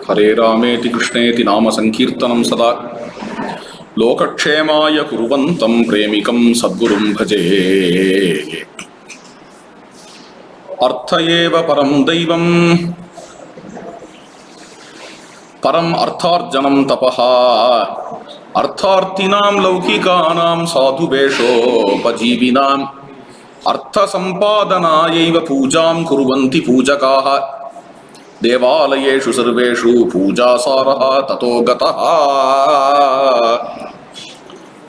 हरे रामेति कृष्णेति नाम संकीर्तनं सदा लोकक्षेमाय कुर्वन्तं प्रेमिकं सद्गुरुं भजे। अर्थ एव परं दैवं परम् अर्थार्जनं तपः अर्थार्थिनां लौकिकानां साधुवेषोपजीविनाम् अर्थसम्पादनायैव पूजां कुर्वन्ति पूजकाः देवालयेषु सर्वेषु पूजासारः ततो गतः।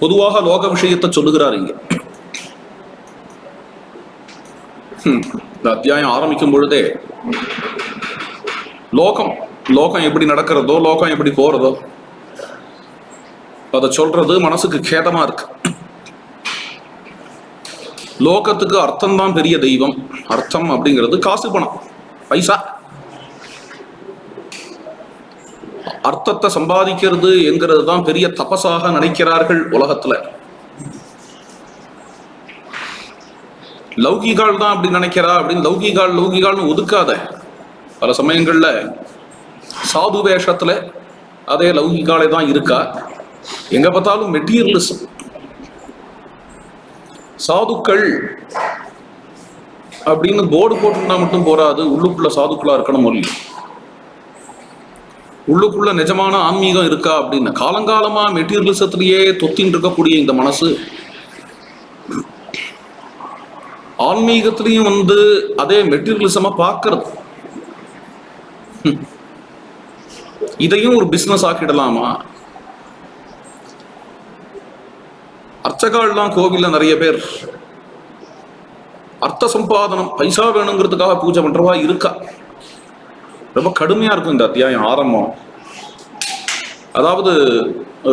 பொதுவாக லோக விஷயத்தை சொல்லுகிறார் இங்க. இந்த அத்தியாயம் ஆரம்பிக்கும் பொழுதே லோகம் எப்படி நடக்கிறதோ, லோகம் எப்படி போறதோ அதை சொல்றது மனசுக்கு கேதமா இருக்கு. லோகத்துக்கு அர்த்தம் தான் பெரிய தெய்வம். அர்த்தம் அப்படிங்கிறது காசு, பணம், பைசா. அர்த்தத்தை சம்பாதிக்கிறது என்கிறது தான் பெரிய தபசாக நினைக்கிறார்கள் உலகத்துல. லௌகிகால் தான் அப்படி நினைக்கிறா அப்படின்னு லௌகிகால்னு ஒதுக்காத. பல சமயங்கள்ல சாது வேஷத்துல அதே லௌகிகாலே தான் இருக்கா. எங்க பார்த்தாலும் மெட்டீரியலிசம். சாதுக்கள் அப்படின்னு போர்டு போட்டுனா மட்டும் போராது, உள்ளுக்குள்ள சாதுக்களா இருக்கணும். உள்ளுக்குள்ள நிஜமான ஆன்மீகம் இருக்கா அப்படின்னு காலங்காலமா மெட்டீரியலிசத்திலேயே தொத்தின் இருக்கக்கூடிய இந்த மனசு ஆன்மீகத்திலையும் அதே மெட்டீரியலிசமா பார்க்கறது. இதையும் ஒரு பிசினஸ் ஆக்கிடலாமா? அர்ச்சகால்லாம் கோவில்ல நிறைய பேர் அர்த்த சம்பாதனம், பைசா வேணுங்கிறதுக்காக பூஜை பண்றவா இருக்கா. ரொம்ப கடுமையா இருக்கும் இந்த அத்தியாயம் ஆரம்பம். அதாவது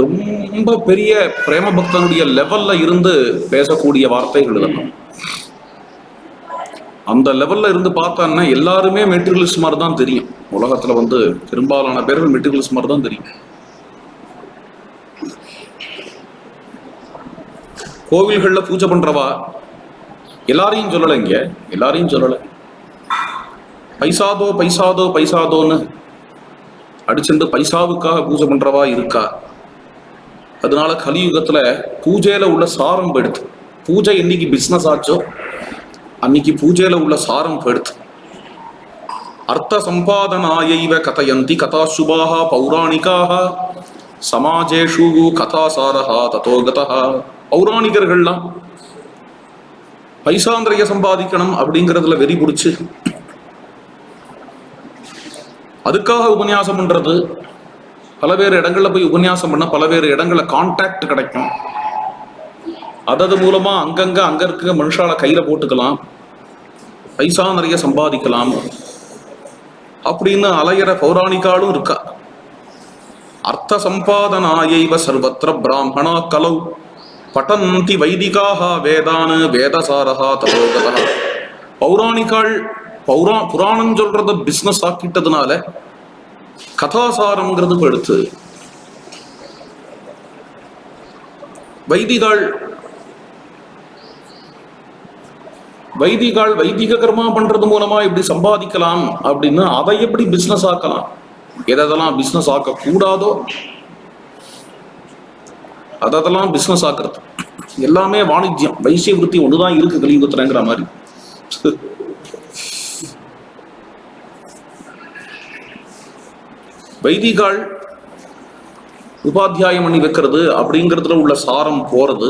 ரொம்ப பெரிய பிரேம பக்தனுடைய லெவல்ல இருந்து பேசக்கூடிய வார்த்தைகள் இதெல்லாம். அந்த லெவல்ல இருந்து பார்த்தான்னா எல்லாருமே மெட்டீரியலிஸ்ட் மாதிரி தான் தெரியும். உலகத்துல பெரும்பாலான பேர்கள் மெட்டீரியலிஸ்ட் மாதிரி தான் தெரியும். கோவில்கள்ல பூஜை பண்றவா எல்லாரையும் சொல்லலை, இங்க எல்லாரையும் சொல்லலை. பைசாதோ பைசாதோ பைசாதோன்னு அடிச்சுட்டு பைசாவுக்காக பூஜை பண்றவா இருக்கா. அதனால கலியுகத்துல பூஜையில உள்ள சாரம் போயிடுது. பூஜை என்னைக்கு பிசினஸ் ஆச்சோ அன்னைக்கு பூஜையில உள்ள சாரம் போயிடுது. அர்த்த சம்பாதனாயைவ கதயந்தி கதா சுபாக பௌராணிகாக சமாஜேஷு கதாசாரஹா ததோகதா. பௌராணிகர்கள்லாம் பைசாந்திரைய சம்பாதிக்கணும் அப்படிங்கிறதுல வெறி பிடிச்சு அதுக்காக உபன்யாசம் பண்றது. பலவேறு இடங்கள்ல போய் உபன்யாசம் பண்ண பலவேறு இடங்கள்ல கான்டாக்ட் கிடைக்கும். அதது மூலமா அங்க இருக்க மனுஷால கையில போட்டுக்கலாம், பைசா நிறைய சம்பாதிக்கலாம் அப்படின்னு அலையிற பௌராணிகாலும் இருக்கா. அர்த்த சம்பாதனாயைவ சர்வத்திர பிராமணா கலௌ பட்டந்தி வைதிகாக வேதானு வேதசாரஹா ததோகதா. பௌராணிகாள் புராணம் சொல்றத பிசினஸ் ஆக்கிட்டதுனால கதாசாரம்ங்கிறது எடுத்து வைதிக கர்மா பண்றது மூலமா எப்படி சம்பாதிக்கலாம் அப்படின்னு அதை எப்படி பிசினஸ் ஆக்கலாம், எதெல்லாம் பிசினஸ் ஆக்க கூடாதோ அதெல்லாம் பிசினஸ் ஆக்குறது. எல்லாமே வாணிஜ்யம், வைசிய விருத்தி ஒண்ணுதான் இருக்கு கலியுகத்துலங்கிற மாதிரி. வைதிகால் உபாத்தியாயம் பண்ணி வைக்கிறது அப்படிங்கிறதுல உள்ள சாரம் போறது.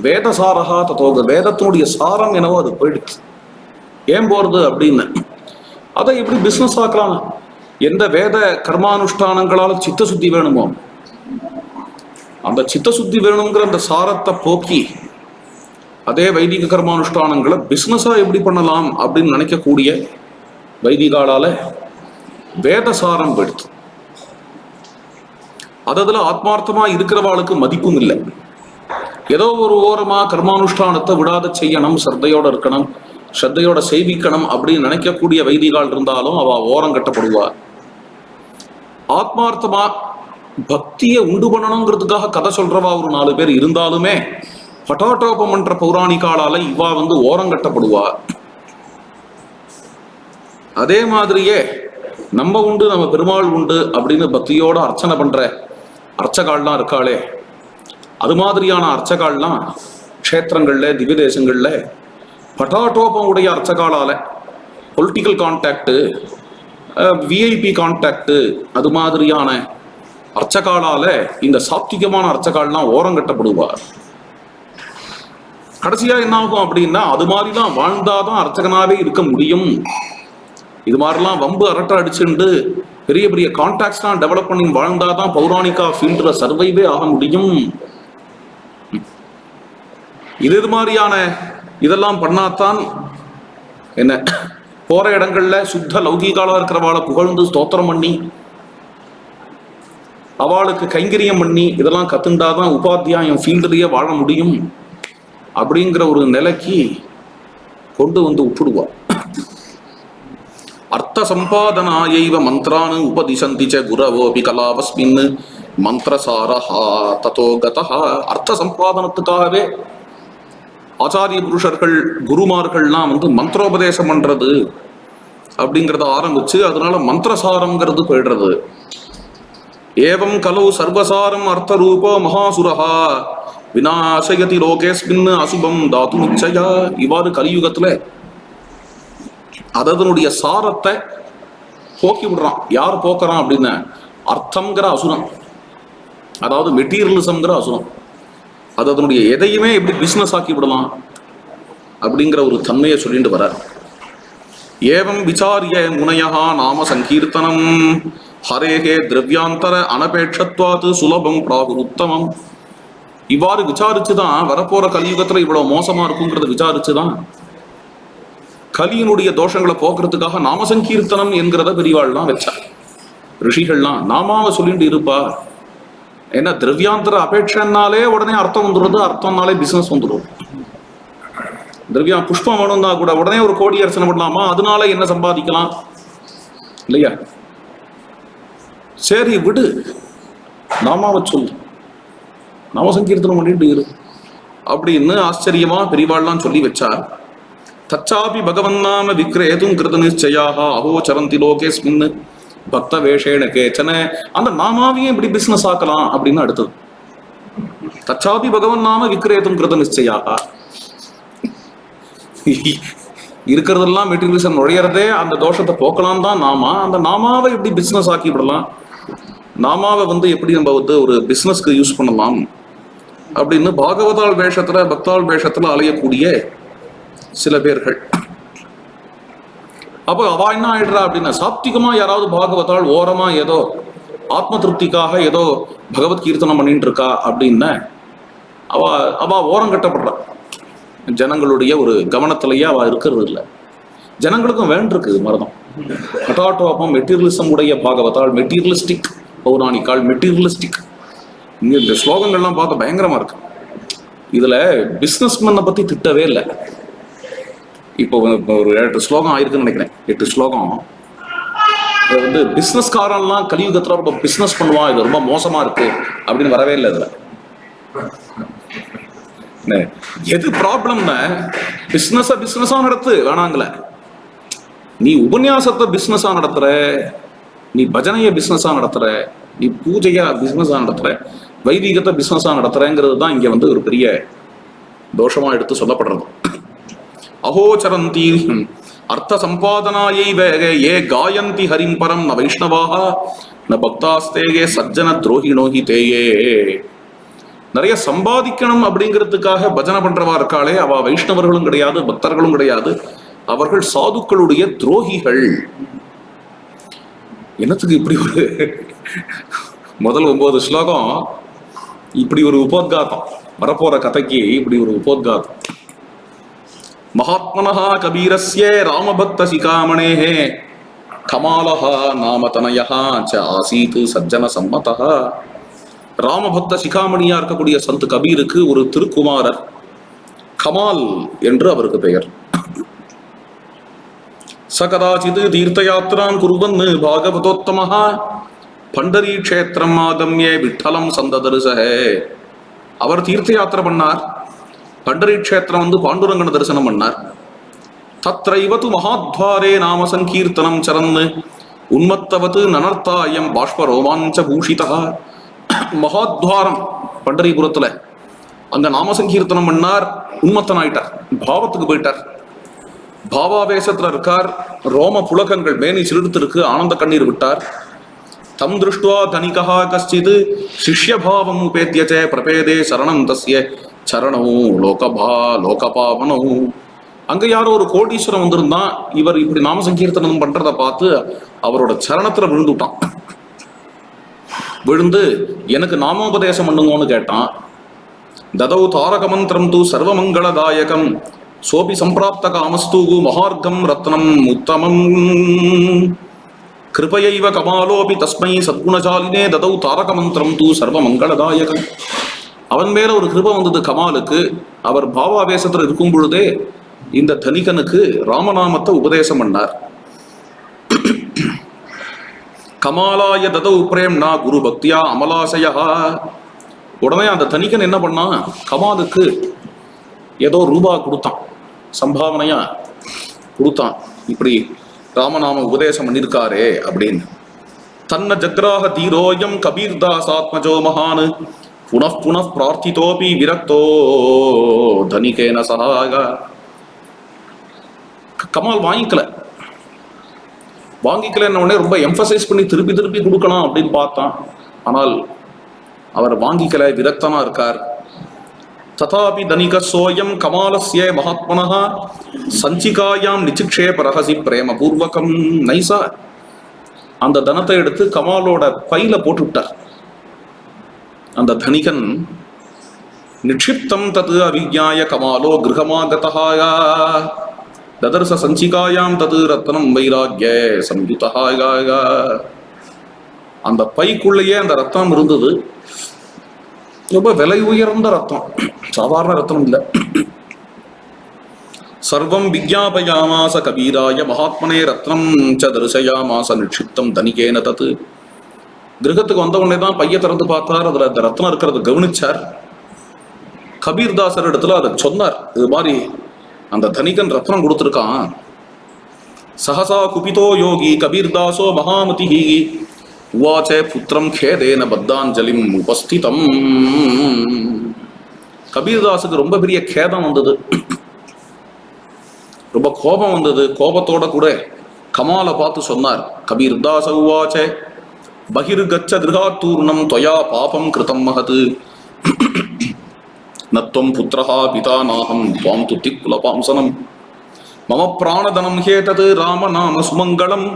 வேதசாரஹா ததோக, வேதத்தினுடைய சாரம் என்னவோ அது போயிடுச்சு. ஏன் போறது அப்படின்னு அதை எப்படி பிசினஸ் ஆக்கலாம். எந்த வேத கர்மானுஷ்டானங்களால சித்த சுத்தி வேணுமோ அந்த சித்த சுத்தி வேணுங்கிற அந்த சாரத்தை போக்கி அதே வைதிக கர்மானுஷ்டானங்களை பிசினஸா எப்படி பண்ணலாம் அப்படின்னு நினைக்கக்கூடிய வைதிகாலால வேதசாரம் போயிடுச்சு. அதுல ஆத்மார்த்தமா இருக்கிறவாளுக்கு மதிப்பும் இல்லை. ஏதோ ஒரு ஓரமா கர்மானுஷ்டானத்தை விடாத செய்யணும், ஸ்ரத்தையோட இருக்கணும், ஸ்ரத்தையோட சேவிக்கணும் அப்படின்னு நினைக்கக்கூடிய வைதிகால் இருந்தாலும் அவ ஓரம் கட்டப்படுவா. ஆத்மார்த்தமா பக்தியை உண்டு பண்ணணுங்கிறதுக்காக கதை சொல்றவா ஒரு 4 பேர் இருந்தாலுமே பட்டாட்டோபம் பண்ற பௌராணிகாலால இவா ஓரம் கட்டப்படுவா. அதே மாதிரியே நம்ம உண்டு நம்ம பெருமாள் உண்டு அப்படின்னு பக்தியோட அர்ச்சனை பண்ற அர்ச்சகால்லாம் இருக்காளே, அது மாதிரியான அர்ச்சகால்லாம் க்ஷேத்திரங்கள்ல திவ்ய தேசங்கள்ல பட்டாட்டோபம் உடைய அர்ச்சகாலால பொலிட்டிக்கல் கான்டாக்டு, விஐபி கான்டாக்டு, அது மாதிரியான அர்ச்சகாலால இந்த சாத்விகமான அர்ச்சகால்லாம் ஓரம் கட்டப்படுவார். கடைசியா என்ன ஆகும் அப்படின்னா, அது மாதிரிலாம் வாழ்ந்தாதான் அர்ச்சகனாவே இருக்க முடியும். இது மாதிரிலாம் வம்பு அரட்டை அடிச்சுண்டு பெரிய பெரிய கான்டாக்ட்ஸ்லாம் டெவலப் பண்ணி வாழ்ந்தாதான் பௌராணிகா ஃபீல்டுல சர்வைவே ஆக முடியும். இது மாதிரியான இதெல்லாம் பண்ணாதான் என்ன, போற இடங்கள்ல சுத்த லௌகீகாலா இருக்கிறவாளை புகழ்ந்து ஸ்தோத்திரம் பண்ணி அவளுக்கு கைங்கரியம் பண்ணி இதெல்லாம் கத்துண்டாதான் உபாத்தியாயம் ஃபீல்டுலயே வாழ முடியும் அப்படிங்கிற ஒரு நிலைக்கு கொண்டு வந்து விட்டுடுவா. அர்த்த சம்பாதனாயைவ மந்த்ரான் உபதிசந்தி ச குரவோபி கலாவஸ்மின் மந்திரசாரஹா ததோ கதஹ. அர்த்த சம்பாதனத்துக்காகவே ஆச்சாரிய புருஷர்கள் குருமார்கள்லாம் வந்து மந்திரோபதேசம் பண்றது அப்படிங்கிறத ஆரம்பிச்சு அதனால மந்திரசாரம்ங்கிறது போயிடுறது. ஏவம் கலவு சர்வசாரம் அர்த்த ரூபோ மகாசுரஹா விநாசயதி லோகேஸ்மின் அசுபம் தாது நிச்சயா. இவ்வாறு கலியுகத்துல அதனுடைய சாரத்தை போக்கி விடுறான். யார் போக்குறான் அப்படின்னா, அர்த்தம்ங்கிற அசுரம், அதாவது மெட்டீரியலிசம்ங்கிற அசுரம். அது அதனுடைய எதையுமே எப்படி பிசினஸ் ஆக்கி விடலாம் அப்படிங்கிற ஒரு தன்மையை சொல்லிட்டு வர. ஏவம் விசாரிய முனையா நாம சங்கீர்த்தனம் ஹரேகே திரவியாந்தர அனபேட்சத்வாது சுலபம் பிராகு உத்தமம். இவ்வாறு விசாரிச்சுதான் வரப்போற கலியுகத்துல இவ்வளவு மோசமா இருக்குங்கிறத விசாரிச்சுதான் கலியினுடைய தோஷங்களை போக்குறதுக்காக நாம சங்கீர்த்தனம் என்கிறத பெரியவாள்லாம் வச்சா. ரிஷிகள்லாம் நாமாவை சொல்லிட்டு இருப்பா. ஏன்னா திரவியாந்தர அபேட்சனாலே உடனே அர்த்தம் வந்துடுறது, அர்த்தம்னாலே பிசினஸ் வந்துடும். திரவியா புஷ்பம் வேணும்னா கூட உடனே ஒரு கோடி அர்ச்சனை பண்ணலாமா, அதனால என்ன சம்பாதிக்கலாம் இல்லையா? சரி விடு, நாமாவை சொல்லு, நாம சங்கீர்த்தனம் பண்ணிட்டு இரு அப்படின்னு ஆச்சரியமா பெரியவாள்லாம் சொல்லி வச்சா. தச்சாபி பகவன் நாம விக்ரேதும் கிருத நிச்சயாக அஹோ சரந்தி லோகேஸ்மின் பக்த வேஷேன கேச்சன. அந்த நாமாவையும் இப்படி பிசினஸ் ஆக்கலாம் அப்படின்னு அடுத்தது. தச்சாபி பகவன் நாம விக்ரேதும் கிருத நிச்சயாக. இருக்கிறதெல்லாம் மெட்டீரியலிசம் நுழையிறதே அந்த தோஷத்தை போக்கலாம் தான் நாமா. அந்த நாமாவை எப்படி பிசினஸ் ஆக்கி விடலாம், நாமாவை வந்து எப்படி நம்ம வந்து ஒரு பிசினஸ்க்கு யூஸ் பண்ணலாம் அப்படின்னு பாகவதாள் வேஷத்துல பக்தாள் வேஷத்துல அலையக்கூடிய சில பேர்கள். அப்போ அவ என்ன ஆயிடுறா அப்படின்னா, சாத்விகமா யாராவது பாகவதாள் ஓரமா ஏதோ ஆத்ம திருப்திக்காக ஏதோ பகவத் கீர்த்தனம் பண்ணிட்டு இருக்கா அப்படின்னா அவ அவ ஓரம் கட்டப்படுறா. ஜனங்களுடைய ஒரு கவனத்திலேயே அவ இருக்கிறது இல்லை. ஜனங்களுக்கும் வேண்டிருக்கு மரதம். கட்டாட்டோபம் மெட்டீரியலிசம் உடைய பாகவதாள், மெட்டீரியலிஸ்டிக் பௌராணிக்காள், மெட்டீரியலிஸ்டிக். இங்க இந்த ஸ்லோகங்கள்லாம் பார்க்க பயங்கரமா இருக்கு. இதுல பிசினஸ்மேனை பத்தி திட்டவே இல்லை. இப்போ ஒரு 8 ஸ்லோகம் ஆயிருக்குன்னு நினைக்கிறேன். 8 ஸ்லோகம் வந்து பிசினஸ்காரன்லாம் கலியுகத்துல ரொம்ப பிசினஸ் பண்ணுவான், இது ரொம்ப மோசமா இருக்கு அப்படின்னு வரவே இல்லை. இதுல எது ப்ராப்ளம்னா, பிசினஸா நடத்து வேணாங்கள. நீ உபன்யாசத்தை பிசினஸா நடத்துற, நீ பஜனைய பிசினஸா நடத்துற, நீ பூஜையா பிசினஸா நடத்துற, வைதிகத்தை பிசினஸா நடத்துறங்கிறது தான் இங்க வந்து ஒரு பெரிய தோஷமா எடுத்து சொல்லப்படுறது. அஹோச்சரந்தி அர்த்த சம்பாதனாயை ஏ காயந்தி ஹரிம் பரம் ந வைஷ்ணவாக ந பக்தாஸ்தேயே சஜ்ஜன துரோகிணோகி தேயே. நிறைய சம்பாதிக்கணும் அப்படிங்கிறதுக்காக பஜனை பண்றவா இருக்காளே, அவ வைஷ்ணவர்களும் கிடையாது, பக்தர்களும் கிடையாது, அவர்கள் சாதுக்களுடைய துரோகிகள். என்னத்துக்கு இப்படி ஒரு முதல் 9 ஸ்லோகம் இப்படி ஒரு உபோத்காதம், வரப்போற கதைக்கு இப்படி ஒரு உபோத்காதம். மகாத்மனஹா கபீரஸ்ய ராமபக்த சிகாமணேஹ கமாலஹ நாமதனயஹ ச ஆசீத் சஜ்ஜன சம்மதஹ. ராமபக்த சிகாமணியா இருக்கக்கூடிய சந்த் கபீருக்கு ஒரு திருக்குமாரர் கமால் என்று அவருக்கு பெயர். சகதாச்சித் தீர்த்தயாத்திரான் குர்வன் பாகவதோத்தமஹ பண்டரி க்ஷேத்திரம் ஆகம்ய விட்டலம் சந்ததரிசஹ. அவர் தீர்த்த யாத்திரை பண்ணார், பண்டரி க்ஷேத்திரம் வந்து பாண்டுரங்கனை தரிசனம் பண்ணார். தத்ரைவது மகாத்வாரே நாம சங்கீர்த்தனம் சரன் உன்மத்தவத்து நனர்த்தாயம் பாஷ்ப ரோமாஞ்ச பூஷிதா. மகாத்வாரம் பண்டரிபுரத்துல அங்க நாமசங்கீர்த்தனம் பண்ணார், உன்மத்தன் ஆயிட்டார், பாவத்துக்கு போயிட்டார், பாவாவேசத்துல இருக்கார், ரோம புலகங்கள் மேனி சிலிர்த்து இருக்கு, ஆனந்த கண்ணீர் விட்டார். தம் திருஷ்டுவா தனிகா கஷ்டித் சிஷ்யபாவம் உபேத்தியச்சே பிரபேதே சரணம் தஸ்ய சரணோ லோகபாவனோ. அங்க யாரோ ஒரு கோடீஸ்வரன் வந்திருந்தான், இவர் இப்படி நாம சங்கீர்த்தனம் பண்றத பார்த்து அவரோட சரணத்துல விழுந்துட்டான். விழுந்து எனக்கு நாமோபதேசம் பண்ணுங்கன்னு கேட்டான். ததௌ தாரக மந்திரம் தூ சர்வமங்களதாயகம் சோபி சம்பிராப்த காமஸ்து மகார்க்கம் ரத்னம் உத்தமம் கிருபையைவ கமாலோபி தஸ்மை சத்குணசாலினே ததௌ தாரக மந்திரம் தூ சர்வமங்களதாயகம். அவன் மேல ஒரு கிருபை வந்தது கமாலுக்கு. அவர் பாவாவேசத்துல இருக்கும் பொழுதே இந்த தனிகனுக்கு ராமநாமத்தை உபதேசம் பண்ணார். கமாலாய ததௌ பிரேம்னா குரு பக்தியா அமலாசயா. உடனே அந்த தனிகன் என்ன பண்ணான், கமாலுக்கு ஏதோ ரூபா கொடுத்தான், சம்பாவனையா கொடுத்தான், இப்படி ராமநாம உபதேசம் பண்ணிருக்காரே அப்படின்னு. தன்ன ஜக்ராக தீரோயம் கபீர்தாஸ் ஆத்மஜோ மகான் புனః புனః பிரார்த்தித்தோபி விரக்தோ தனிகேன சகாக. கமால் வாங்கிக்கலன்ன உடனே ரொம்ப எம்பசைஸ் பண்ணி திருப்பி திருப்பி கொடுக்கலாம் அப்படின்னு பார்த்தான். ஆனால் அவர் வாங்கிக்கல, விரக்தமா இருக்கார். ததாபி தனிக சோயம் கமாலஸ்ய மகாத்மனः சஞ்சிகாயாம் நிச்சிக்ஷேப ரகசி பிரேம பூர்வகம். நைசா அந்த தனத்தை எடுத்து கமாலோட பையில போட்டு விட்டார். அந்த தனிகன் நிக்ஷிப்தம் தது அவிஜ்ஞாய கமாலோ கிருஹமாகதா ததர்ச சஞ்சிகாயாம் தது ரத்னம் வைராக்ய சம்யுதா. அந்த பைக்குள்ளேயே அந்த ரத்னம் இருந்தது. ரொம்ப விலை உயர்ந்த ரத்னம், சாதாரண ரத்னம் இல்லை. சர்வம் விஜ்ஞாபயாமாச கபீராய மகாத்மனே ரத்னம் ச தரிசயாமாச நிக்ஷிப்தம் தனிகேன தத்து. கிரகத்துக்கு வந்த உடனே தான் பைய திறந்து பார்த்தார், அதுல அந்த ரத்னம் இருக்கிறத கவனிச்சார். கபீர்தாசர் இடத்துல அதை சொன்னார், இது மாதிரி அந்த தனிகன் ரத்னம் கொடுத்திருக்கான். சஹசா குபிதோ யோகி கபீர்தாசோ மகாமதி உவாச்சே புத்திரம் கேதேன பத்தாஞ்சலிம் உபஸ்திதம். கபீர்தாஸுக்கு ரொம்ப பெரிய கேதம் வந்தது, ரொம்ப கோபம் வந்தது. கோபத்தோட கூட கமாலை பார்த்து சொன்னார். கபீர்தாச உவாச்சே பகிர்கச்ச கிருஹாத்தூர்ணம் त्वया பாபம் கிருதம் மகத் நத்வம் புத்ரஹா பிதா நாஹம் த்வாம் துதி குலபாம்சனம் மம பிராணதனம் ஹேதத் ராமநாம சுமங்களம்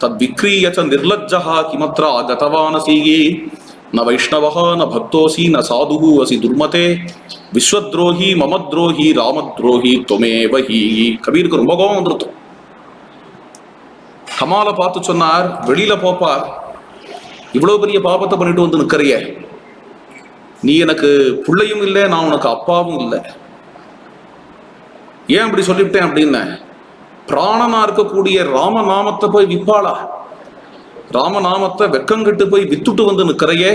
தத்விக்ரீய ச நிர்லஜ்ஜஹ கிமத்ர ஆகதவானசி ந வைஷ்ணவஹ ந பக்தோசி ந சாதுஹு அசி துர்மதே விஸ்வத்ரோஹி மமத்ரோஹி ராமத்ரோஹி त्वमेव हि. கபீருக்கு ரொம்ப கோபம் வந்துருத்தோம். கமாலை பார்த்து சொன்னார், வெளியில போப்பார், இவ்வளவு பெரிய பாபத்தை பண்ணிட்டு வந்து நிக்கிறிய, நீ எனக்கு பிள்ளையும் இல்லை, நான் உனக்கு அப்பாவும் இல்லை. ஏன் அப்படி சொல்லிவிட்டேன் அப்படின்னு, பிராணனா இருக்கக்கூடிய ராமநாமத்தை போய் விற்பாளா, ராமநாமத்தை வெக்கங்கிட்டு போய் வித்துட்டு வந்து நிக்கிறையே,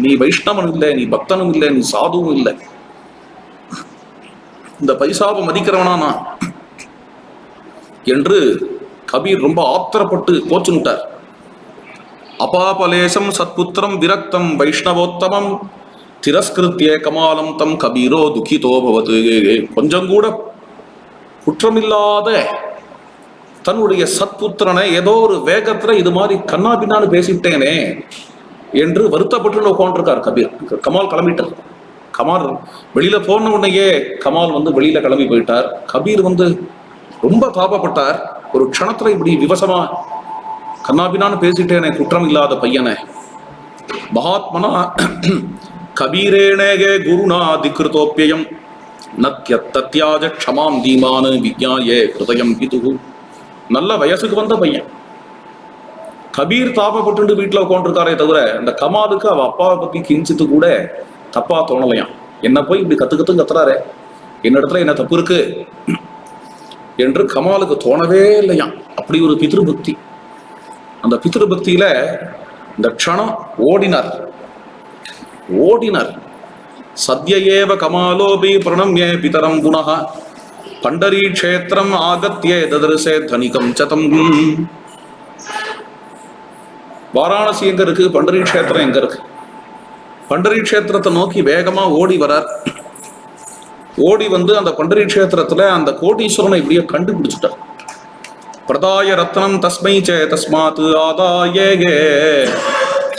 நீ வைஷ்ணவன் இல்லை, நீ பக்தனும் இல்லை, நீ சாதுவும் இல்லை, இந்த பைசாவை மதிக்கிறவனா நான் என்று கபீர் ரொம்ப ஆத்திரப்பட்டு கோச்சுட்டார். அபாபலேசம் சத்புத்திரம் விரக்தம் வைஷ்ணவோத்தமம் திரஸ்கிருத்திய கமாலம் தம் கபீரோ துக்கிதோ பவது. கொஞ்சம் கூட குற்றமில்லாத தன்னுடைய சத்புத்திரனை ஏதோ ஒரு வேகத்துல இது மாதிரி கண்ணா பின்னான்னு பேசிட்டேனே என்று வருத்தப்பட்டு உட்காந்துருக்கார் கபீர். கமால் கிளம்பிட்டார். கமால் வெளியில போன உடனேயே கமால் வெளியில கிளம்பி போயிட்டார். கபீர் ரொம்ப தாபப்பட்டார். ஒரு க்ஷணத்துல இப்படி விவசமா கண்ணாபின்னான்னு பேசிட்டேனே குற்றம் இல்லாத பையனை. மகாத்மனா கபீரேணேகே குருணா திக்ருதோப்பியம் நத்யத்யாஜ க்ஷமாம் தீமானு விஜ்ஞாயே ஹிருதயம் பிதுகு. நல்ல வயசுக்கு வந்த பையன். கபீர் தாபப்பட்டு வீட்டுல உட்காந்துருக்காரே தவிர இந்த கமாலுக்கு அவ அப்பாவை பத்தி கிஞ்சித்து கூட தப்பா தோணலையாம். என்ன போய் இப்படி கத்துறாரு, என்னிடத்துல என்ன தப்பு இருக்கு என்று கமாலுக்கு தோணவே இல்லையாம். அப்படி ஒரு பித்ருபக்தி. அந்த பித்ருபக்தியில இந்த க்ஷணம் ஓடினார். சத்யேவ கமாலோபி பிரணம்யே பிதரம் குணஹ பண்டரி க்ஷேத்திரம் ஆகத்யே ததர்சே தனிகம் சதம். வாராணசி எங்க இருக்கு, பண்டரி கஷேத்திரம் எங்க இருக்கு. பண்டரி கஷேத்திரத்தை நோக்கி வேகமா ஓடி வரார். ஓடி வந்து அந்த பண்டரி கஷேத்திரத்துல அந்த கோடீஸ்வரனை இப்படியே கண்டுபிடிச்சுட்டார். பிரதாய ரத்னம் தஸ்மை சே தஸ்மாத் ஆதாயே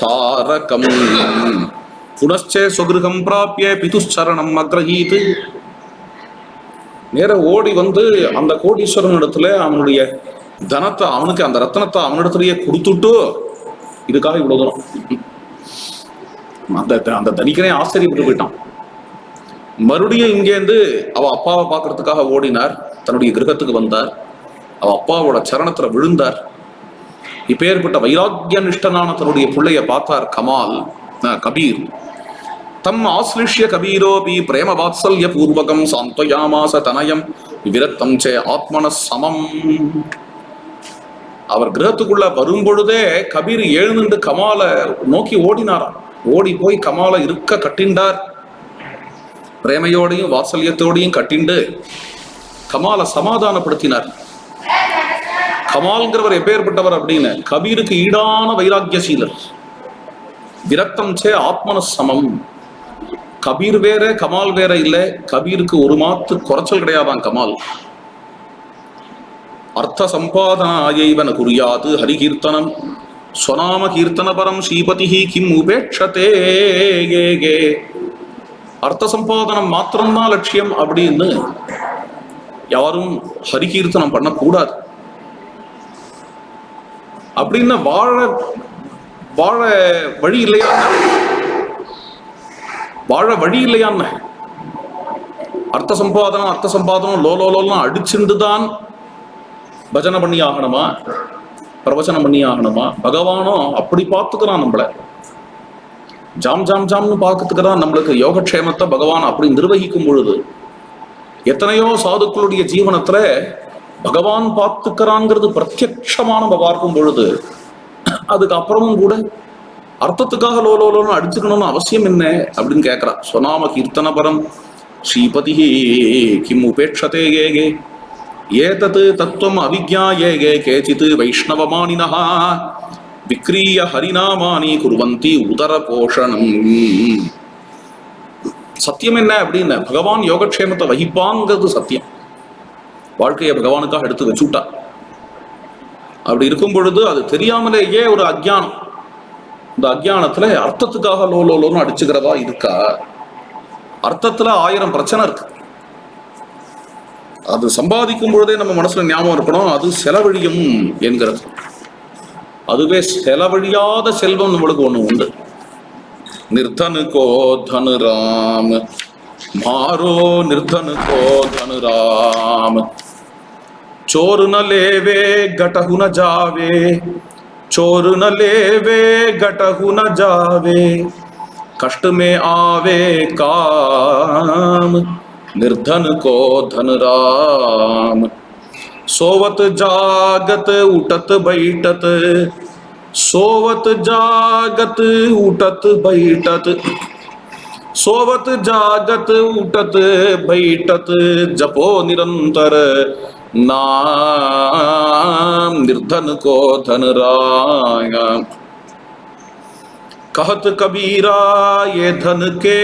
தாரகம் புனச்சே சுகிருகம் பிராபிய பிதுச்சரணம் அக்ரஹீத். நேர ஓடி வந்து அந்த கோடீஸ்வரன் இடத்துல அவனுடைய தனத்தை, அவனுக்கு அந்த ரத்னத்தை அவனிடத்துலயே கொடுத்துட்டு, இதுக்காக இவ்வளவு தூரம் அந்த தனிக்கனே ஆச்சரியப்பட்டு போயிட்டான். மறுபடியும் இங்கேருந்து அவ அப்பாவை பார்க்கறதுக்காக ஓடினார். தன்னுடைய கிரகத்துக்கு வந்தார். அவ அப்பாவோட சரணத்துல விழுந்தார். இப்பேற்பட்ட வைராக்கிய நிஷ்டனான தன்னுடைய பிள்ளைய பார்த்தார் கபீர். தம் ஆஸ்லிஷ்ய கபீரோபி பிரேம வாத்சல்ய பூர்வகம் சாந்தயாமாச தனயம் விரத்தம் சே ஆத்மன சமம். அவர் கிரகத்துக்குள்ள வரும்பொழுதே கபீர் எழுந்து கமாலை நோக்கி ஓடினாராம். ஓடி போய் கமாலை இருக்க கட்டிண்டார். பிரேமையோடையும் வாத்சல்யத்தோடையும் கட்டிண்டு கமாலை சமாதானப்படுத்தினார். கமால்ங்கிறவர் எப்பேற்பட்டவர் அப்படின்னு, கபீருக்கு ஈடான வைராக்கியசீலர். விரக்தம் சே ஆத்மன சமம். கபீர் வேற கமால் வேற இல்லை. கபீருக்கு ஒரு மாத்து குறைச்சல் கிடையாதான் கமால். அர்த்த சம்பாதனாயைவன குறியாது ஹரிகீர்த்தனம் ஸ்வநாம கீர்த்தன பரம் ஸ்ரீபதி கிம் உபேட்சதே. அர்த்த சம்பாதனம் மாத்திரம்தான் லட்சியம் அப்படின்னு யாரும் ஹரிகீர்த்தனம் பண்ணக்கூடாது அப்படின்னு வாழ வாழ வழி இல்லையா? வாழ வழி இல்லையான்னு அர்த்த சம்பாதனம் லோலோலாம் அடிச்சுண்டுதான் பஜனை பண்ணி ஆகணுமா, பிரவச்சனம் பண்ணி ஆகணுமா? பகவானோ அப்படி பார்த்துக்கிறான் நம்மள. ஜாம்னு பார்த்துக்கிறான் நம்மளுக்கு யோகக்ஷேமத்தை பகவான் அப்படி நிர்வகிக்கும் பொழுது, எத்தனையோ சாதுக்களுடைய ஜீவனத்துல பகவான் பார்த்துக்கிறான்ங்கிறது பிரத்யட்சமா நம்ம பார்க்கும் பொழுது, அதுக்கு அப்புறமும் கூட அர்த்தத்துக்காக லோலோன்னு அடிச்சுக்கணும்னு அவசியம் என்ன அப்படின்னு கேட்கிறா. சொநாம கீர்த்தன பரம் ஸ்ரீபதி கிம் உபேட்சதே ஏகே ஏதத் தத்துவம் அவிஜ்ஞாயே கேச்சித் வைஷ்ணவமானினஹ விக்ரீய ஹரிநாமானி குர்வந்தி உதர போஷணம். சத்தியம் என்ன அப்படின்னு, பகவான் யோகக்ஷேமத்தை வகிப்பாங்கிறது சத்தியம். வாழ்க்கையை பகவானுக்காக எடுத்து வச்சுட்டா. அப்படி இருக்கும் பொழுது அது தெரியாமலேயே ஒரு அஜ்ஞானம். இந்த அஜ்ஞானத்துல அர்த்தத்துக்காக லோலோன்னு அடிச்சுக்கிறதா இருக்கா? அர்த்தத்துல 1000 பிரச்சனை இருக்கு. அது சம்பாதிக்கும் பொழுதே நம்ம மனசுல ஞாபகம் இருக்கணும், அது செலவழியும் என்கிறது. அதுவே செலவழியாத செல்வம் நம்மளுக்கு ஒண்ணு உண்டு. நிர்தனு கோ தனு ராம் மாரோ நிர்தனு கோ தனு ராம் चोर न लेवे गटहु न जावे चोर न लेवे गटहु न जावे कष्ट में आवे काम निर्धन को धन राम सोवत जागत उठत बैठत सोवत जागत उठत बैठत सोवत जागत उठत बैठत जपो निरंतर नाम निर्धन को धन राया कहत कबीरा ये धन के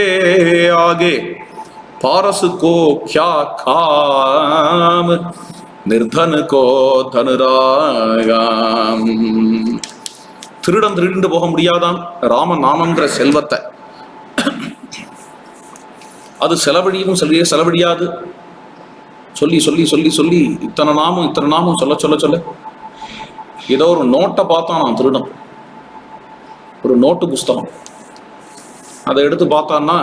आगे पारस को क्या काम निर्धन को धन राया. திருடன் திருடிட்டு போக முடியாதான் ராம நாமங்கிற செல்வத்தை. அது செலவழியும் செலவழியாது. சொல்லி சொல்லி சொல்லி சொல்லி இத்தனை நாமம் சொல்ல சொல்ல சொல்ல ஏதோ ஒரு நோட்டை பார்த்தான் நான் திருடன். ஒரு நோட்டு புஸ்தகம் அதை எடுத்து பார்த்தான்னா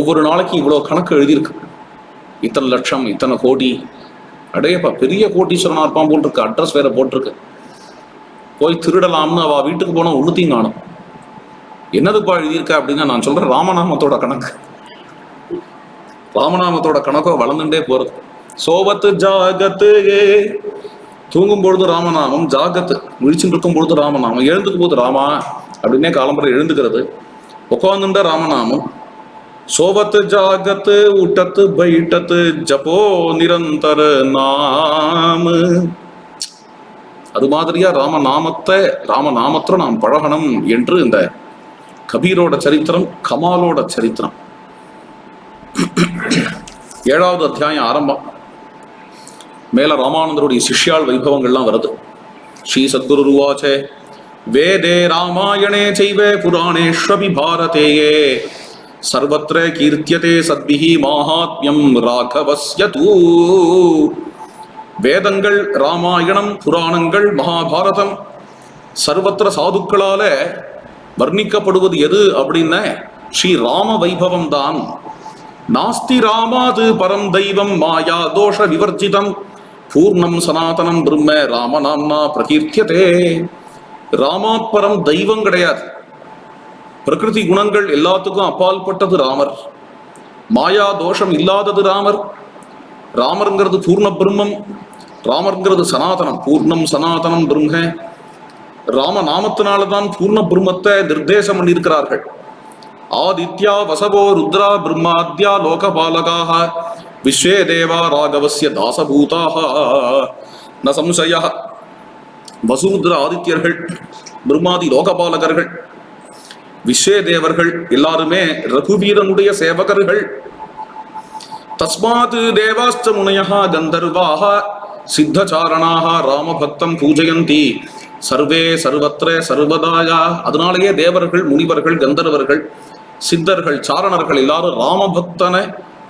ஒவ்வொரு நாளைக்கு இவ்வளவு கணக்கு எழுதியிருக்கு. இத்தனை லட்சம் இத்தனை கோடி. அடையப்பா பெரிய கோட்டீஸ்வரனா இருப்பான் போல் இருக்கு. அட்ரஸ் வேற போட்டிருக்கு. போய் திருடலாம்னு அவ வீட்டுக்கு போனா ஒண்ணுத்தையும் காணும். என்னதுப்பா எழுதியிருக்க அப்படின்னா நான் சொல்றேன் ராமநாமத்தோட கணக்கு. ராமநாமத்தோட கணக்கோ வளர்ந்துட்டே போறது. சோபத்து ஜாகத்து தூங்கும் பொழுது ராமநாமம், ஜாகத்து விழிச்சுட்டு இருக்கும் பொழுது ராமநாமம், எழுந்துக்கும் போது ராமா அப்படின்னே காலம்பரை எழுந்துக்கிறது, உட்காந்துட்ட ராமநாமம். சோபத்து ஜாகத்து உட்டத்து பைட்டத்து ஜப்போ நிரந்தர நாம. அது மாதிரியா ராமநாமத்துல நாம் பழகணும் என்று இந்த கபீரோட சரித்திரம், கமாலோட சரித்திரம். 7வது அத்தியாயம் ஆரம்பம். மேல ராமானந்தருடைய சிஷ்யாள் வைபவங்கள்லாம் வருது. ஸ்ரீ சத்குரு உவாச்ச வேதே ராமாயணே செய்வே புராணேஷ்வபி பாரதேயே சர்வத்ர கீர்த்தியதே சத்பிஹி மாஹாத்மியம் ராகவஸ்ய தூ. வேதங்கள், ராமாயணம், புராணங்கள், மகாபாரதம் சர்வத்திர சாதுக்களால வர்ணிக்கப்படுவது எது அப்படின்ன ஸ்ரீ ராம வைபவம் தான். நாஸ்தி ராமாது பரம் தெய்வம் மாயா தோஷ விவர்ஜிதம் பூர்ணம் சனாதனம் பிரம்ம ராமநாம்னா பிரகீர்த்தியதே. ராமாத்பரம் தெய்வம் கிடையாது. பிரகிருதி குணங்கள் எல்லாத்துக்கும் அப்பால்பட்டது ராமர். மாயா தோஷம் இல்லாதது ராமர். ராமருங்கிறது பூர்ண பிரம்மம், ராமருங்கிறது சனாதனம், பூர்ணம் சனாதனம் பிரம்ம. ராம நாமத்தினால்தான் பூர்ண பிரம்மத்தை நிர்தேசம் பண்ணியிருக்கிறார்கள். ஆதித்யா வசவோ ருத்ரா பிரம்மாத்யா லோகபாலகாக விஸ்வே தேவா ராகவஸ்ய தாசபூதாக ந சம்சய. வசுருத்ர ஆதித்யர்கள், பிரம்மாதி லோகபாலகர்கள், விஸ்வே தேவர்கள் எல்லாருமே ரகுவீரனுடைய சேவகர்கள். தஸ்மாத் தேவாஸ்ச முனயஹ கந்தர்வாஹ சித்தசாரணாக ராமபக்தம் பூஜயந்தி சர்வே சர்வத்ர சர்வதாயா. அதனாலேயே தேவர்கள், முனிவர்கள், கந்தர்வர்கள், சித்தர்கள், சாரணர்கள் எல்லாரும் ராமபக்தனை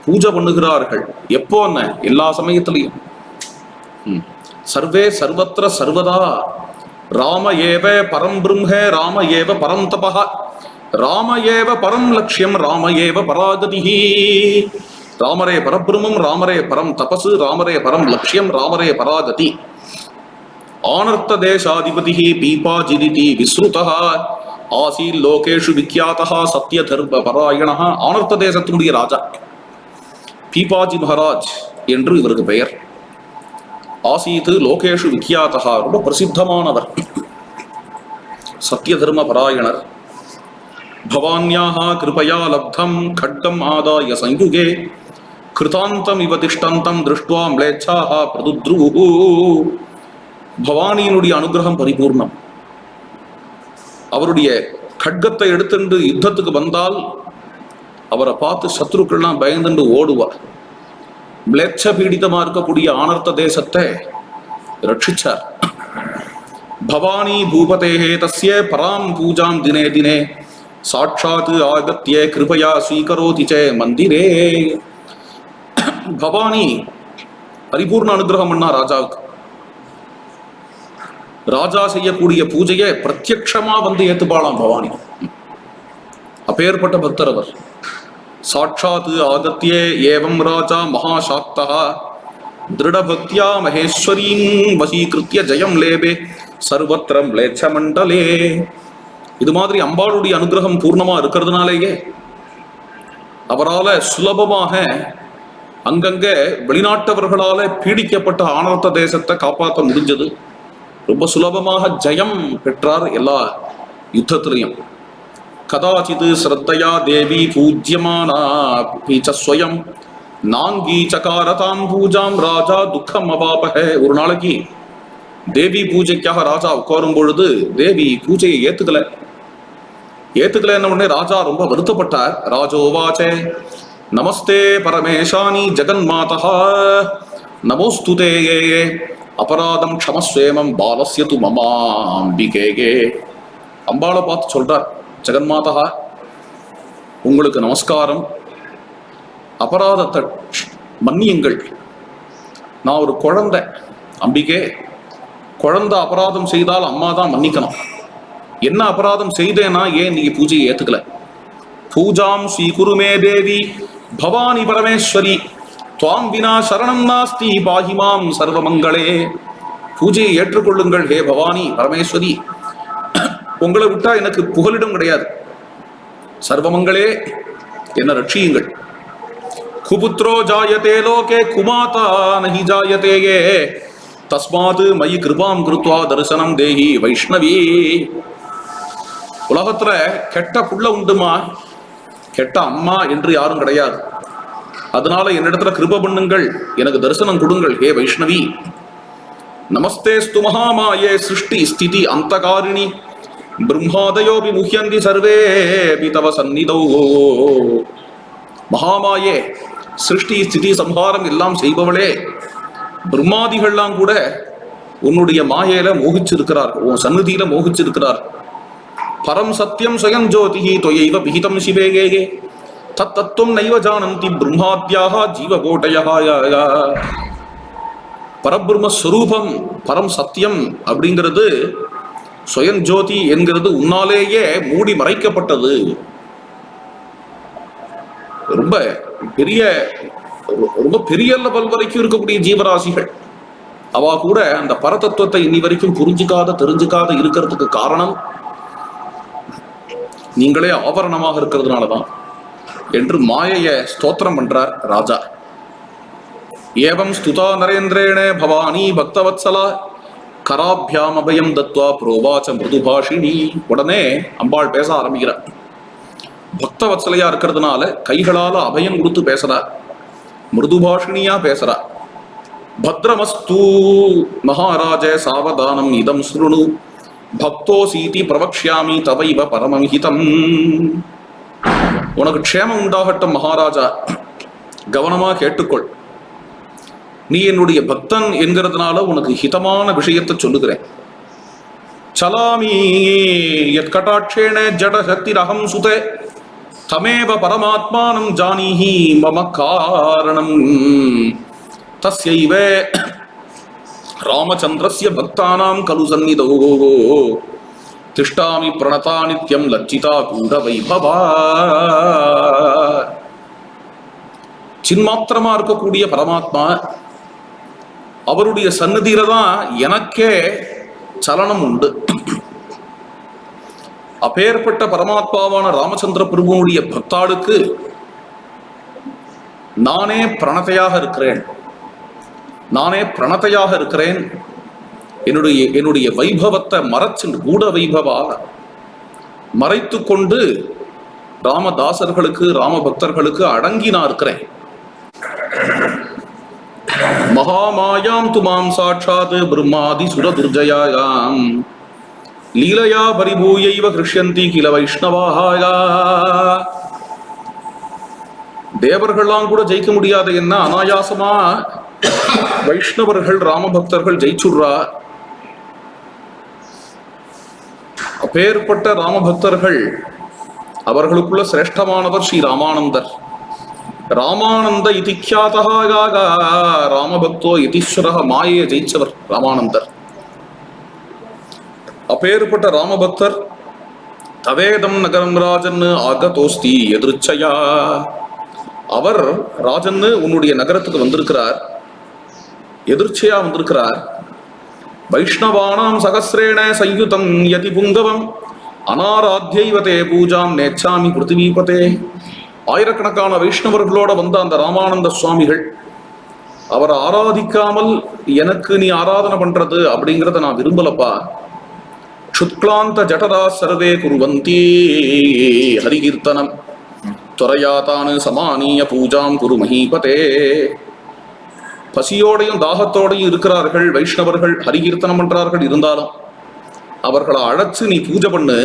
பூஜை பண்ணுகிறார்கள். எப்போன்னு? எல்லா சமயத்திலையும். சர்வே சர்வத்ர சர்வதா. ராம ஏவ பரம் பிரம்ம, ராம ஏவ பரம் தபஹ, ராம ஏவ பரம் லட்சியம், ராம ஏவ பராகதிஹி. ராமரே பரபிரமம், ராமரே பரம் தபசு, ராமரே பரம் லட்சியம், ராமரே பராகதி. ஆனர்த்த தேசாதிபதி பீபாஜிதி விஸ்ருதா ஆசீல் லோகேஷு விக்யாதா சத்ய தர்ம பராயணா. ஆனர்த்த தேசத்தினுடைய ராஜா பீபாஜி மகாராஜ் என்று இவருக்கு பெயர். ஆசீத் லோகேஷு விக்யாதா, ரொம்ப பிரசித்தமானவர், சத்ய தர்ம பராயணர். பவான்யாஹ கிருபயா லப்தம் கட்டம் ஆதாய சயுகே கிருதாந்தம் இவ திஷ்டந்தம் திருஷ்டுவா ம்லேச்சாஹ பிரதுத்ருஹு. பவானியினுடைய அனுகிரகம் பரிபூர்ணம். அவருடைய கட்கத்தை எடுத்துட்டு யுத்தத்துக்கு வந்தால் அவரை பார்த்து சத்ருக்கள்லாம் பயந்துண்டு ஓடுவார். ம்லேச்ச பீடிதமா இருக்கக்கூடிய ஆனர்த்த தேசத்தை ரட்சிச்சார். பவானி பூபதேஹே தஸ்ய பராம் பூஜாம் தினே தினே சாட்சாத் ஆகத்ய கிருபயா ஸ்வீகரோதி ச மந்திரே. பவானி பரிபூர்ண அனுகிரகம் பண்ணா ராஜாவுக்கு. ராஜா செய்யக்கூடிய பூஜையை பிரத்யக்ஷமா வந்து ஏத்துப்பாளாம் பவானி. அப்பேற்பட்ட பக்தர் அவர். சாட்சாத் ஆகத்யே ஏவம் ராஜா மகாசாக்தா திருடபக்தியா மகேஸ்வரீம் வசீகிருத்திய ஜெயம் லேபே சர்வத்ர ம்லேச்ச மண்டலே. இது மாதிரி அம்பாளுடைய அனுகிரகம் பூர்ணமா இருக்கிறதுனாலேயே அவரால் சுலபமாக அங்கங்க வெளிநாட்டவர்களால பீடிக்கப்பட்ட ஆனர்த்த தேசத்தை காப்பாற்ற முடிஞ்சது. ரொம்ப சுலபமாக ஜெயம் பெற்றார் எல்லா யுத்தத்திலையும். கதாச்சித் ஸ்ரத்தையா தேவி பூஜ்யமானா ஸ்வயம் நாங்கி சகாரதாம் பூஜாம் ராஜா துக்கம் அவாபக. ஒரு நாளைக்கு தேவி பூஜைக்காக ராஜா உட்காரும் பொழுது தேவி பூஜையை ஏத்துக்கல என்ன உடனே ராஜா ரொம்ப வருத்தப்பட்டார். ராஜோவாச்சே நமஸ்தே பரமேஷானி ஜெகன்மாதா நமோஸ்துதே அபராதம் க்ஷமஸ்வேமம் பாலஸ்ய து மமாம்பிகேகே. அம்பாளை பார்த்து சொல்றார், ஜெகன்மாதா உங்களுக்கு நமஸ்காரம், அபராதத்தை மன்னியுங்கள். நான் ஒரு குழந்தை, அம்பிகே குழந்தை அபராதம் செய்தால் அம்மா தான் மன்னிக்கணும். என்ன அபராதம் செய்தேனா ஏன் நீங்க பூஜையை ஏத்துக்கல? பூஜாம் ஸ்ரீகுருமே தேவி பவானி பரமேஸ்வரி துவாம் வினா சரணம் நாஸ்தி பாஹிமாம் சர்வமங்களே. பூஜையை ஏற்றுக்கொள்ளுங்கள் ஹே பவானி பரமேஸ்வரி, உங்களை விட்டா எனக்கு புகலிடம் கிடையாது. சர்வமங்களே என்ன ரட்சியுங்கள். குபுத்ரோ ஜாயதே லோகே குமாதா நஹி ஜாயதேயே தஸ்மாத் மயி கிருபாம் கிருத்வா தரிசனம் தேஹி வைஷ்ணவி. உலகத்துல கெட்ட புள்ள உண்டுமா, கெட்ட அம்மா என்று யாரும் கிடையாது. அதனால என்னிடத்துல கிருப பண்ணுங்கள், எனக்கு தரிசனம் கொடுங்கள் ஹே வைஷ்ணவி. நமஸ்தேஸ்து மகாமாயே சிருஷ்டி ஸ்திதி அந்தகாரிணி பிரம்மாதயோபி முஹ்யந்தி சர்வேபி தவ சந்நிதோ. மகாமாயே, சிருஷ்டி ஸ்திதி சம்ஹாரம் எல்லாம் செய்பவளே, பிரம்மாதிகள்லாம் கூட உன்னுடைய மாயையில மோகிச்சிருக்கிறார், உன் சந்நிதியில மோகிச்சிருக்கிறார். பரம் சத்தியம் ஸ்வயம் ஜோதிஹி தொயைவ விஹிதம் சிவேகே தத் தத்துவம் நைவ ஜானந்தி பிரம்மாத்யாக ஜீவகோட்டயா. பரபிரம்மஸ்வரூபம் பரம் சத்தியம் அப்படிங்கிறது, ஸ்வயம் ஜோதி என்கிறது உன்னாலேயே மூடி மறைக்கப்பட்டது. ரொம்ப பெரிய ரொம்ப பெரிய லெவல் வரைக்கும் இருக்கக்கூடிய ஜீவராசிகள் அவ கூட அந்த பரதத்துவத்தை இன்னி வரைக்கும் புரிஞ்சுக்காத தெரிஞ்சுக்காத இருக்கிறதுக்கு காரணம் நீங்களே ஆவரணமாக இருக்கிறதுனாலதான் என்று மாயைய ஸ்தோத்திரம் பண்றார் ராஜா. ஏவம் ஸ்துதா நரேந்திரேண பவானி பக்தவத்சலா கராபியாம் அபயம் தத்வா புரோவாச்ச மிருதுபாஷினி. உடனே அம்பாள் பேச ஆரம்பிக்கிறார். பக்தவத்சலையா இருக்கிறதுனால கைகளால அபயம் கொடுத்து பேசுறா, மிருதுபாஷினியா பேசுறா. பத்ரமஸ்து மகாராஜ சாவதானம் இதம் ஸ்ருணு பக்தோ சீதி பிரவக்ஷ்யாமி தவைவ பரமம் ஹிதம். உனக்கு க்ஷேமம் உண்டாகட்டும் மகாராஜா, கவனமா கேட்டுக்கொள். நீ என்னுடைய பக்தன் என்கிறதுனால உனக்கு ஹிதமான விஷயத்தை சொல்லுகிறேன். சலாமி யத் கடாட்சேன ஜட சக்திரஹம் சுதே தமேவ பரமாத்மானம் ஜானீஹி மம காரணம் தஸ்யைவ ராமச்சந்திரஸ்ய பக்தானாம் கலு சந்நிதோ திஷ்டாமி பிரணதா நித்யம் லஜ்ஜிதா கூட வைபவா. சின்மாத்திரமா இருக்கக்கூடிய பரமாத்மா, அவருடைய சந்நிதியில தான் எனக்கே சலனம் உண்டு. அப்பேற்பட்ட பரமாத்மாவான ராமச்சந்திர பிரபுனுடைய பக்தாளுக்கு நானே பிரணதையாக இருக்கிறேன். என்னுடைய வைபவத்தை மறைச்சு கூட வைபவா மறைத்து கொண்டு ராமதாசர்களுக்கு ராம பக்தர்களுக்கு அடங்கி நான் இருக்கிறேன். மகாமாயாம் துமாம் சாட்சாத் பிரம்மாதி சுர துர்ஜயாயாம் லீலையா பரிபூயைவ கிருஷ்யந்தி கில வைஷ்ணவாயா. தேவர்கள்லாம் கூட ஜெயிக்க முடியாத என்ன அனாயாசமா வைஷ்ணவர்கள் ராமபக்தர்கள் ஜெயிச்சுடுறா. அப்பேற்பட்ட ராமபக்தர்கள், அவர்களுக்குள்ள சிரேஷ்டமானவர் ஸ்ரீ ராமானந்தர். ராமானந்த இதிக்யாதகாக ராமபக்தோ யதீஸ்வரக, மாயையை ஜெயிச்சவர் ராமானந்தர். அப்பேற்பட்ட ராமபக்தர் தவேதம் நகரம் ராஜன் ஆகதோஸ்தி எதிர்ச்சையா. அவர் ராஜன் உன்னுடைய நகரத்துக்கு வந்திருக்கிறார், எதிர்ச்சையா வந்திருக்கிறார். வைஷ்ணவானாம் சகசிரேண சயுதம் யதி புங்கவம் அனாராத்யைவதே பூஜாம் நேச்சாமி பிருத்திவீபதே. ஆயிரக்கணக்கான வைஷ்ணவர்களோட வந்த அந்த ராமானந்த சுவாமிகள், அவரை ஆராதிக்காமல் எனக்கு நீ ஆராதனை பண்றது அப்படிங்கிறத நான் விரும்பலப்பா. சுக்லாந்த ஜடரா சர்வே குருவந்தி ஹரிகீர்த்தனம் துறையாதானு சமானிய பூஜாம் குரு மஹீபதே. பசியோடையும் தாகத்தோடையும் இருக்கிறார்கள் வைஷ்ணவர்கள், ஹரிகீர்த்தனம் பண்றார்கள். இருந்தாலும் அவர்களை அழைச்சு நீ பூஜை பண்ணு.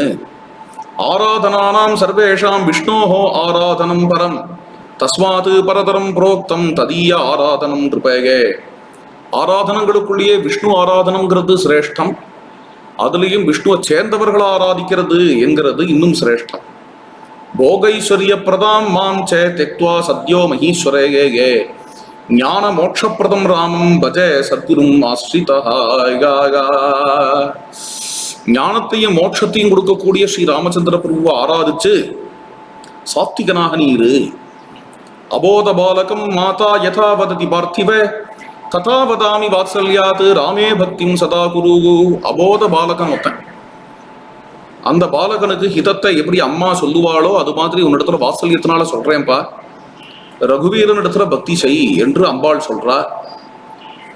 ஆராதனானாம் சர்வேஷாம் விஷ்ணோஹோ ஆராதனம் பரம் தஸ்மாத் பரதரம் புரோக்தம் ததீய ஆராதனம் நிருபேகே. ஆராதனங்களுக்குள்ளேயே விஷ்ணு ஆராதனங்கிறது சிரேஷ்டம். அதுலேயும் விஷ்ணுவை சேர்ந்தவர்களை ஆராதிக்கிறது என்கிறது இன்னும் சிரேஷ்டம். போகைஸ்வரிய பிரதாம் மாம் சே தெக்வா சத்யோ மகீஸ்வரேகே ஞான மோட்சப்பிரதம் ராமம் பஜ சத்குரும் ஆஸ்ரிதா. ஞானத்தையும் மோட்சத்தையும் கொடுக்கக்கூடிய ஸ்ரீ ராமச்சந்திர பிரபுவை ஆராதிச்சு சாத்விகனாக நீரு. அபோத பாலகம் மாதா யதா வததி பார்த்திவ ததா வதாமி வாத்சல்யாத் ராமே பக்திம் சதா குரு. அபோத பாலகன் ஒருத்தன், அந்த பாலகனுக்கு ஹிதத்தை எப்படி அம்மா சொல்லுவாளோ அது மாதிரி உன்னிடத்துல வாத்சல்யத்தினால சொல்றேன்ப்பா, ரகுவீரன் இடத்துல பக்தி செய் என்று அம்பாள் சொல்றா.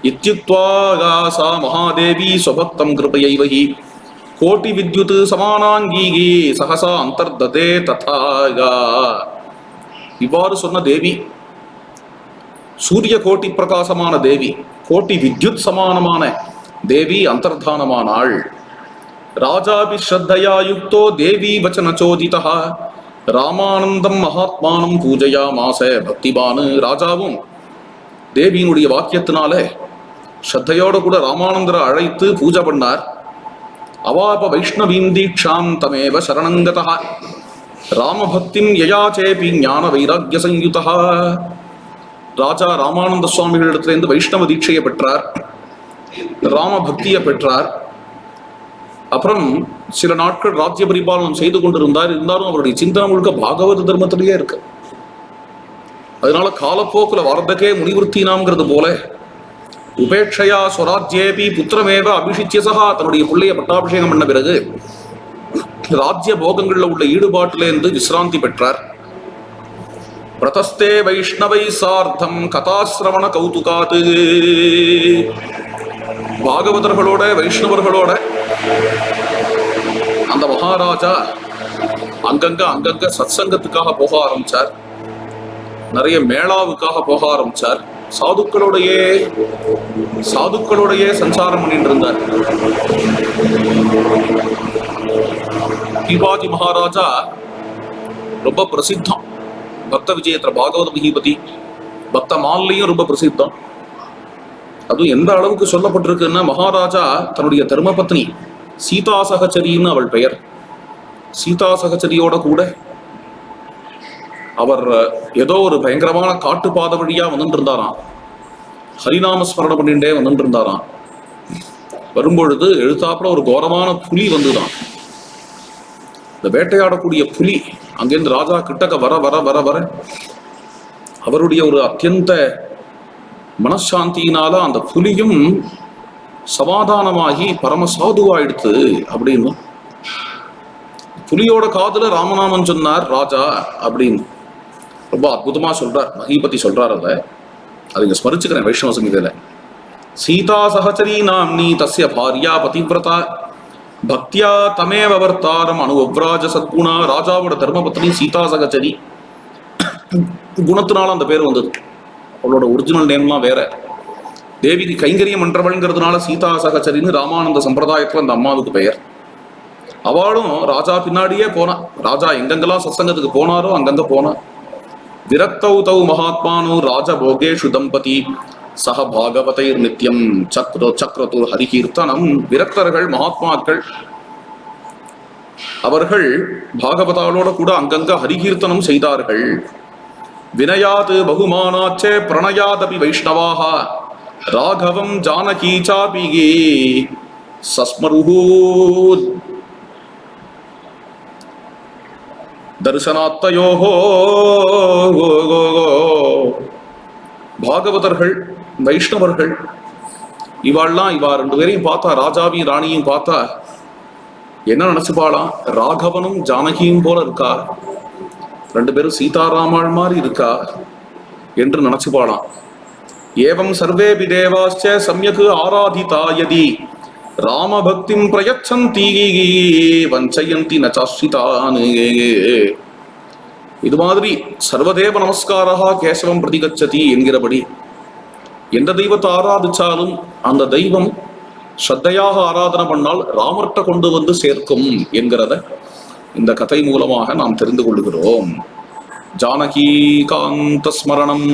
இத்யுக்த்வா சா மகாதேவி ஸ்வபக்தம் கிருபையைவஹி கோட்டி வித்யுத் சமானாங்கீகி சகசா அந்தர்ததே ததாகா. இவ்வாறு சொன்ன தேவி சூரிய கோட்டி பிரகாசமான தேவி, கோட்டி வித்யுத் சமானமான தேவி அந்தர்தானமானாள். ராஜாபி ஸ்ரத்தையா யுக்தோ தேவி வச்சன சோதிதா ராமானந்தம் மகாத்மானம் பூஜையா மாச பக்திபானு. ராஜாவும் தேவியினுடைய வாக்கியத்தினால ஸ்ரத்தையோட கூட ராமானந்தரை அழைத்து பூஜை பண்ணார். அவாப வைஷ்ணவீம் தீட்சாம் தமேவ சரணங்கதா ராமபக்திம் யயாச்சேபி ஞான வைராக்கிய சயுதா. ராஜா ராமானந்த சுவாமிகளிடத்திலிருந்து வைஷ்ணவ தீட்சையை பெற்றார், ராம பக்தியை பெற்றார். அப்புறம் சில நாட்கள் ராஜ்ய பரிபாலனம் செய்து கொண்டிருந்தார். இருந்தாலும் அவருடைய சிந்தனை முழுக்க பாகவத தர்மத்திலேயே இருக்கு. அதனால காலப்போக்கில் வரதக்கே முனிவர்த்தினாம்ங்கிறது போல உபேட்சையா ஸ்வராஜ்யேபி புத்திரமேவ அபிஷிச்சியசகா, தன்னுடைய பிள்ளைய பட்டாபிஷேகம் பண்ண பிறகு ராஜ்ய போகங்கள்ல உள்ள ஈடுபாட்டிலிருந்து விசிராந்தி பெற்றார். பிரதஸ்தே வைஷ்ணவை சார்த்தம் கதாசிரவண கௌதுகாது. பாகவதர்களோட வைஷ்ணவர்களோட அந்த மகாராஜா அங்கங்க சத்சங்கத்துக்காக போக ஆரம்பிச்சார். நிறைய மேளாவுக்காக போக ஆரம்பிச்சார். சாதுக்களோடையே சஞ்சாரம் பண்ணிட்டு இருந்தார். பிபாஜி மகாராஜா ரொம்ப பிரசித்தம். பக்த விஜயத்துல பாகவத மகிபதி பக்த மால்லையும் ரொம்ப பிரசித்தம். அதுவும் எந்த அளவுக்கு சொல்லப்பட்டிருக்குன்னா, மகாராஜா தன்னுடைய தர்மபத்னி சீதா சகச்சரின்னு அவள் பெயர். சீதா சகச்சரியோட கூட அவர் ஏதோ ஒரு பயங்கரமான காட்டுப்பாதை வழியா வந்துட்டு இருந்தாராம். ஹரிநாம ஸ்மரணம் பண்ணிட்டே வந்துட்டு இருந்தாராம். வரும்பொழுது எழுத்தாப்புல ஒரு கோரமான புலி வந்துதான். இந்த வேட்டையாடக்கூடிய புலி அங்கிருந்து ராஜா கிட்டக்க வர வர வர வர அவருடைய ஒரு அத்தியந்த மனசாந்தியினால அந்த புலியும் சமாதானமாகி பரமசாதுவாயிடுத்து அப்படின்னு புலியோட காதுல ராமநாமன் சொன்னார் ராஜா அப்படின்னு ரொம்ப அற்புதமா சொல்றார். மகிபதி சொல்றார். அதை இங்க ஸ்மரிச்சுக்கிறேன் வைஷ்ணவ சங்கீதையில. சீதா சகச்சரி நாம்னி தஸ்ய பாரியா பதிவிரதா பக்தியா தமேவ வர்த்தாரம் அனுவவ்ராஜ சத்குணா. ராஜாவோட தர்மபத்னி சீதா சகச்சரி. குணத்தினால அந்த பேர் வந்தது. அவளோட ஒரிஜினல் நேம்லாம் வேற. தேவிக்கு கைங்கரியம் பண்றவள்ங்கிறதுனால சீதா சகச்சரின்னு ராமானந்த சம்பிரதாயத்துல அந்த அம்மாவுக்கு பெயர். அவளும் ராஜா பின்னாடியே போனா. ராஜா எங்கெங்கெல்லாம் சத்சங்கத்துக்கு போனாரோ அங்கங்க போனா. விரக்தௌ தௌ மகாத்மானோ ராஜபோகேஷு தம்பதி சக பாகவதைர் நித்யம் சக்ரது ஹரிகீர்த்தனம். விரக்தர்கள் மகாத்மாக்கள் அவர்கள் பாகவதாலோட கூட அங்கங்க ஹரிகீர்த்தனம் செய்தார்கள். வினயாது பகுமானாச்சே பிரணயாதபி வைஷ்ணவாக ராகவம் ஜானகி சாபிகே சஸ்மருஹூ தரிசனாத்தயோஹோ. பாகவதர்கள் வைஷ்ணவர்கள் இவா ரெண்டு பேரையும் பார்த்தா, ராஜாவையும் ராணியும் பார்த்தா என்ன நினைச்சுப்பாளாம்? ராகவனும் ஜானகியும் போல இருக்கா, ரெண்டு பேரும் சீதாராமாள் மாதிரி இருக்கா என்று நினைச்சுப்பாளாம். ஏவம் சர்வேபி தேவாஸ்ச சம்யக் ஆராதிதா யதி ராமபக்திம் பிரயச்சந்தி வஞ்சயந்தி நச்சாஸ்ரிதான். இது மாதிரி சர்வதேவ நமஸ்காரா கேசவம் பிரதிகச்சதி என்கிறபடி எந்த தெய்வத்தை ஆராதிச்சாலும் அந்த தெய்வம் ஸ்ரத்தையாக ஆராதனை பண்ணால் ராமர்கிட்ட கொண்டு வந்து சேர்க்கும் என்கிறத இந்த கதை மூலமாக நாம் தெரிந்து கொள்கிறோம். ஜானகி காந்த ஸ்மரணம்.